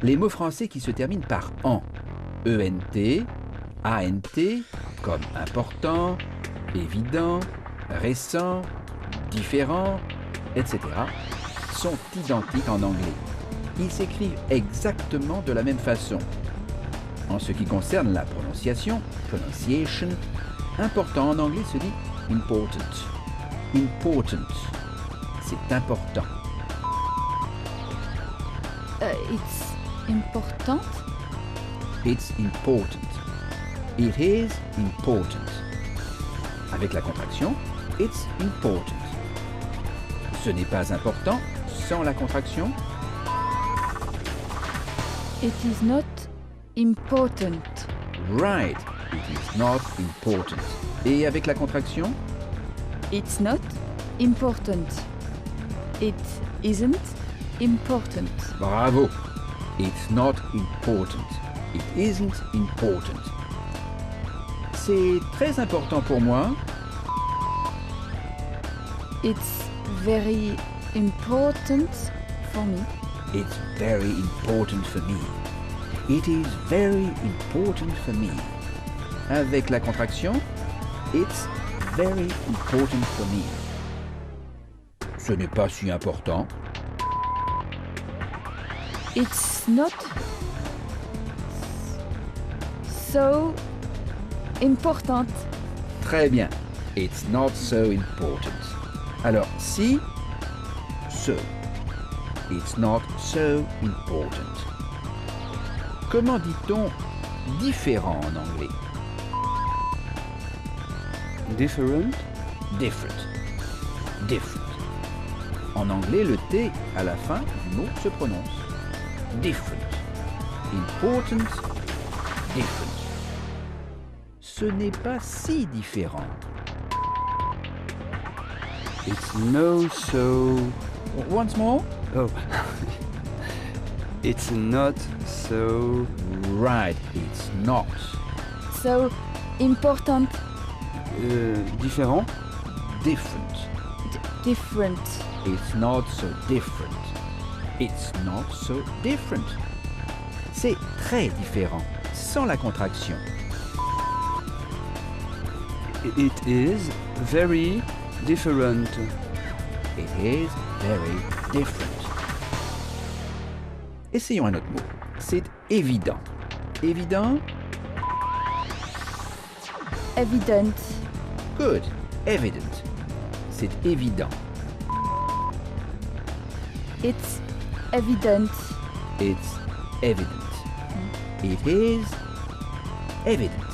Les mots français qui se terminent par en, ENT, ANT, comme important, évident, récent, différent, etc., sont identiques en anglais. Ils s'écrivent exactement de la même façon. En ce qui concerne la prononciation, pronunciation, important en anglais se dit important. Important, c'est important. It's important. It's important. It is important. Avec la contraction, it's important. Ce n'est pas important sans la contraction. It is not important. Right, it is not important. Et avec la contraction, It's not important. It isn't important. bravo. It's not important. It isn't important. C'est très important pour moi. It's very important for me. It's very important for me. It is very important for me. Avec la contraction, it's very important for me. Ce n'est pas si important. It's not so important. Très bien. It's not so important. Alors, si, so. It's not so important. Comment dit-on différent en anglais? Different. Different. Different. En anglais, le T à la fin du mot se prononce. Different. Important. Different. Ce n'est pas si différent. It's no so. Once more. Oh. It's not so. Right, it's not. So important. Différent. Different. Different. It's not so different. It's not so different. C'est très différent, sans la contraction. It is very different. It is very different. Essayons un autre mot. C'est évident. Évident? Evident. Good. Evident. C'est évident. It's evident. It's evident. It is evident.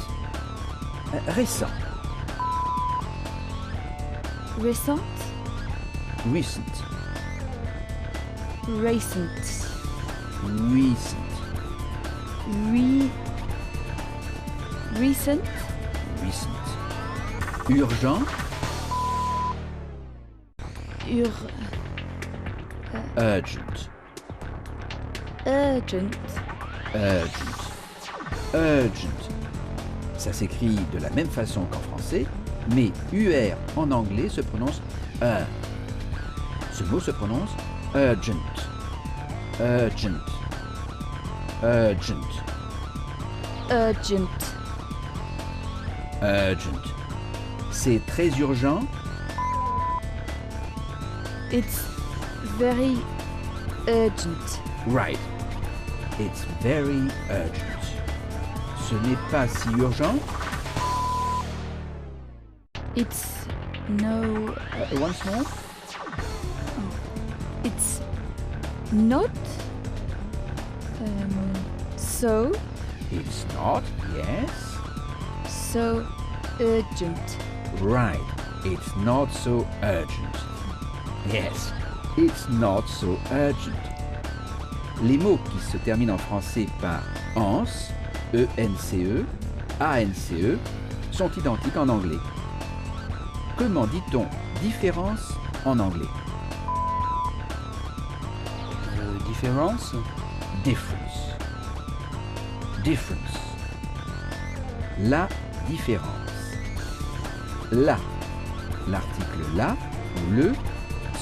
Récent. Recent. Recent. Recent. Recent. Recent. Recent. Urgent. Urgent. Urgent. Urgent. Urgent. Ça s'écrit de la même façon qu'en français, mais UR en anglais se prononce un. Ce mot se prononce urgent. Urgent. Urgent. Urgent. Urgent. C'est très urgent. It's very urgent. Right. It's very urgent. Ce n'est pas si urgent. It's no. Once more. It's not so It's not. Yes. so urgent. Right. It's not so urgent. Yes. It's not so urgent. Les mots qui se terminent en français par ence, E-N-C-E, A-N-C-E, sont identiques en anglais. Comment dit-on différence en anglais? Différence. Difference. Difference. La différence. La. L'article la ou le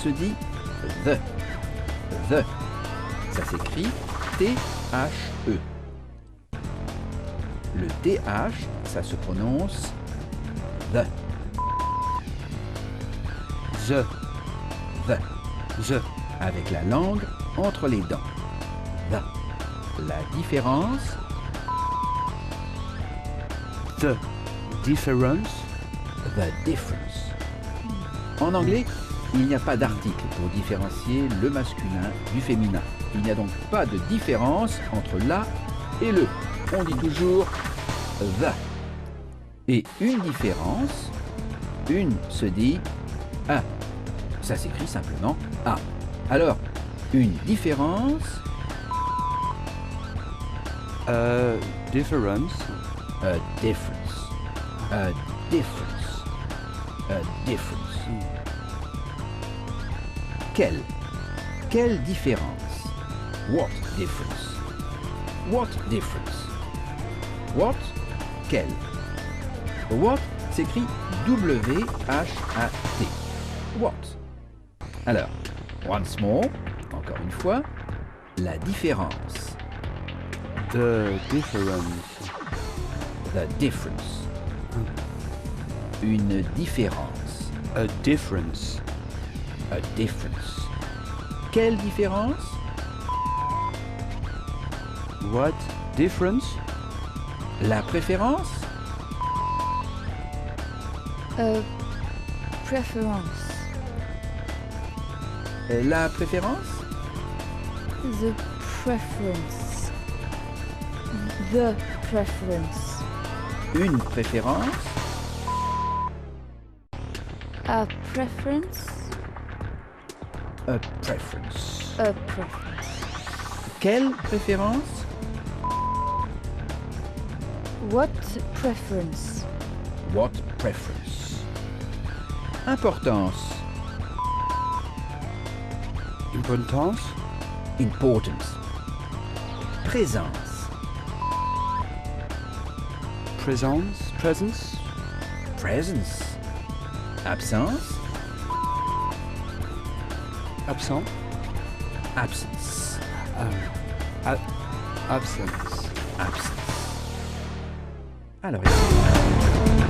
se dit the. The. Ça s'écrit T-H-E. Le TH, ça se prononce the. The. Avec la langue entre les dents. The. La différence. The difference. The difference. En anglais, il n'y a pas d'article pour différencier le masculin du féminin. Il n'y a donc pas de différence entre la et le. On dit toujours the. Et une différence, une se dit a. Ça s'écrit simplement a. Alors, une différence, A difference. a difference, a difference, a difference. Quelle différence? What difference? What difference? What? Quelle? What s'écrit W-H-A-T. What? Alors, once more, encore une fois, la différence. The difference. The difference. Une différence. A difference. A difference. Quelle différence? What difference? La préférence? A preference. La préférence? The preference. The preference. Une préférence? A preference. A preference. A preference. Quelle préférence? What preference? What preference? Importance. Importance. Importance. Présence. Presence. Presence. Presence. Absence. Absent. Absence. Absence. Absence. Alors ici.